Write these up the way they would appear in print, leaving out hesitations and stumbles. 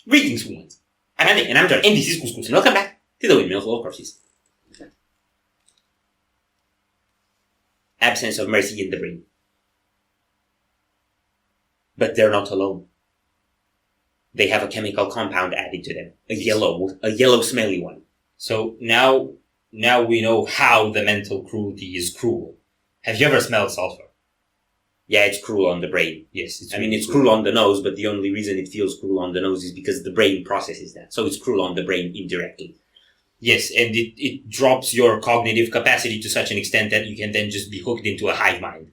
Greetings, humans. I'm Andy, and I'm John, and this is Couscous, and welcome back to the Windmill Full of Corpses. Absence of mercy in the brain. But they're not alone. They have a chemical compound added to them. A yellow smelly one. So now we know how the mental cruelty is cruel. Have you ever smelled sulfur? Yeah, it's cruel on the brain. Yes, it's cruel on the nose, but the only reason it feels cruel on the nose is because the brain processes that. So it's cruel on the brain indirectly. Yes, and it drops your cognitive capacity to such an extent that you can then just be hooked into a Hivemind.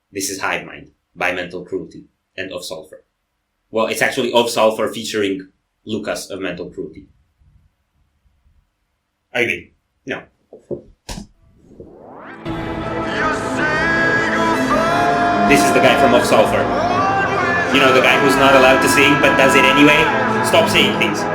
This is Hivemind by Mental Cruelty and Of Sulfur. Well, it's actually Of Sulfur featuring Lukas of Mental Cruelty. Are you ready? No. This is the guy from Of Sulfur. You know, the guy who's not allowed to sing but does it anyway? Stop saying things.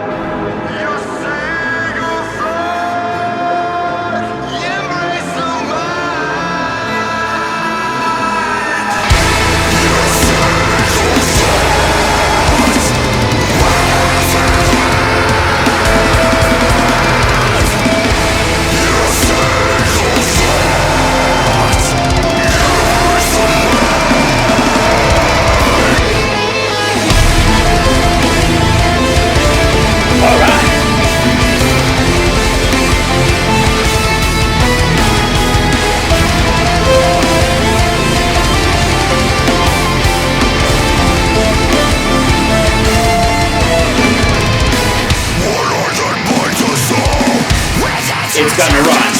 It's gonna run.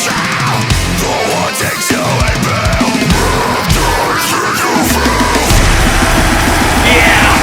Yeah!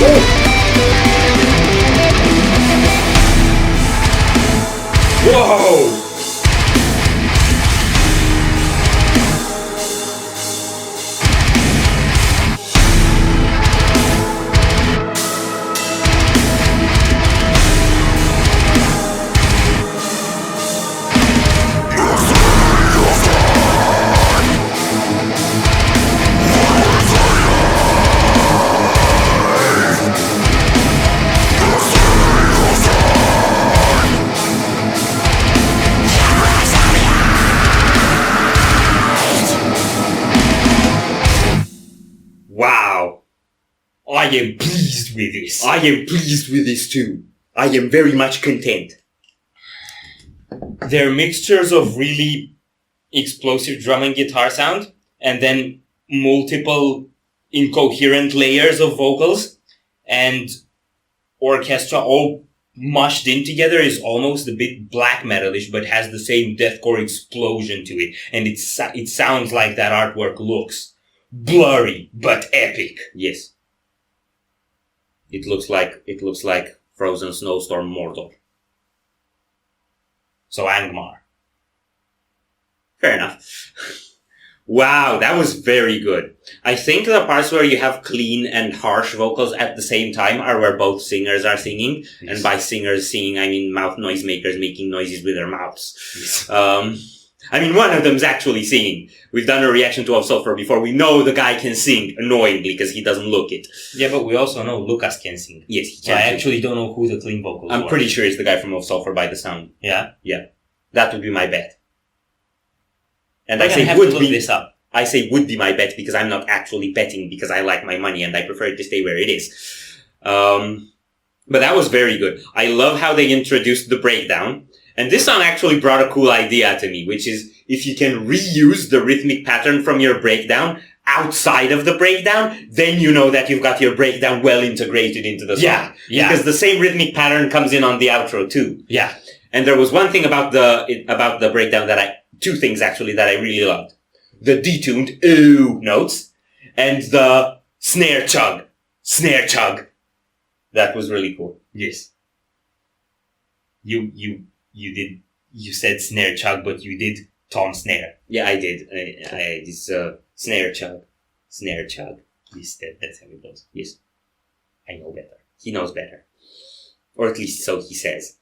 Whoa! Wow. I am pleased with this. I am pleased with this too. I am very much content. They're mixtures of really explosive drum and guitar sound, and then multiple incoherent layers of vocals and orchestra all mushed in together is almost a bit black metalish, but has the same deathcore explosion to it. And it sounds like that artwork looks blurry, but epic. Yes. It looks like Frozen Snowstorm Mordor. So Angmar. Fair enough. Wow, that was very good. I think the parts where you have clean and harsh vocals at the same time are where both singers are singing. Yes. And by singers singing, I mean mouth noisemakers making noises with their mouths. Yes. I mean, one of them's actually singing. We've done a reaction to Of Sulfur before. We know the guy can sing annoyingly because he doesn't look it. Yeah, but we also know Lukas can sing. Yes, he can. So I actually don't know who the clean vocals I'm pretty sure it's the guy from Of Sulfur by the sound. Yeah? Yeah. That would be my bet. And I say would be this up. I say would be my bet because I'm not actually betting because I like my money and I prefer it to stay where it is. But that was very good. I love how they introduced the breakdown. And this song actually brought a cool idea to me, which is if you can reuse the rhythmic pattern from your breakdown outside of the breakdown, then you know that you've got your breakdown well integrated into the song. Yeah. Because the same rhythmic pattern comes in on the outro too. Yeah. And there was one thing about the breakdown two things actually that I really loved. The detuned ooh notes and the snare chug. That was really cool. Yes. You said snare chug, but you did tom snare. Yeah, I did. It's snare chug. Yes, that's how it goes. Yes. I know better. He knows better. Or at least so he says.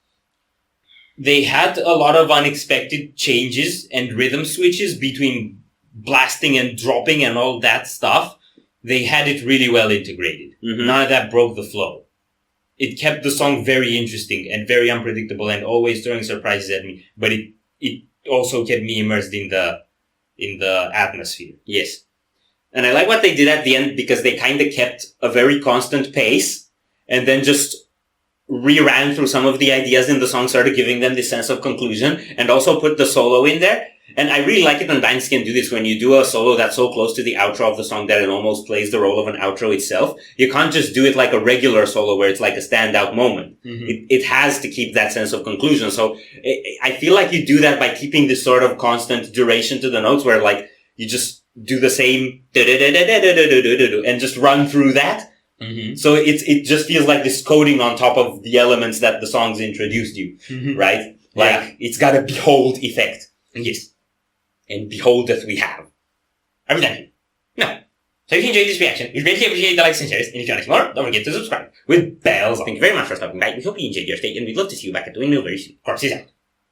They had a lot of unexpected changes and rhythm switches between blasting and dropping and all that stuff. They had it really well integrated. Mm-hmm. None of that broke the flow. It kept the song very interesting and very unpredictable and always throwing surprises at me. But it also kept me immersed in the atmosphere. Yes. And I like what they did at the end because they kind of kept a very constant pace and then just reran through some of the ideas in the song, started giving them this sense of conclusion and also put the solo in there. And I really like it when bands can do this when you do a solo that's so close to the outro of the song that it almost plays the role of an outro itself. You can't just do it like a regular solo where it's like a standout moment. Mm-hmm. It has to keep that sense of conclusion. So I feel like you do that by keeping this sort of constant duration to the notes where like you just do the same and just run through that. Mm-hmm. So it just feels like this coating on top of the elements that the songs introduced you, mm-hmm. right? Like it's got a behold effect. Yes. And behold that we have. Are we done? No. So if you enjoyed this reaction, we'd greatly appreciate the likes and shares, and if you want to see more, don't forget to subscribe with bells on. Thank you very much for stopping by. We hope you enjoyed your stay, and we'd love to see you back at the Windmill very soon. Corpses out.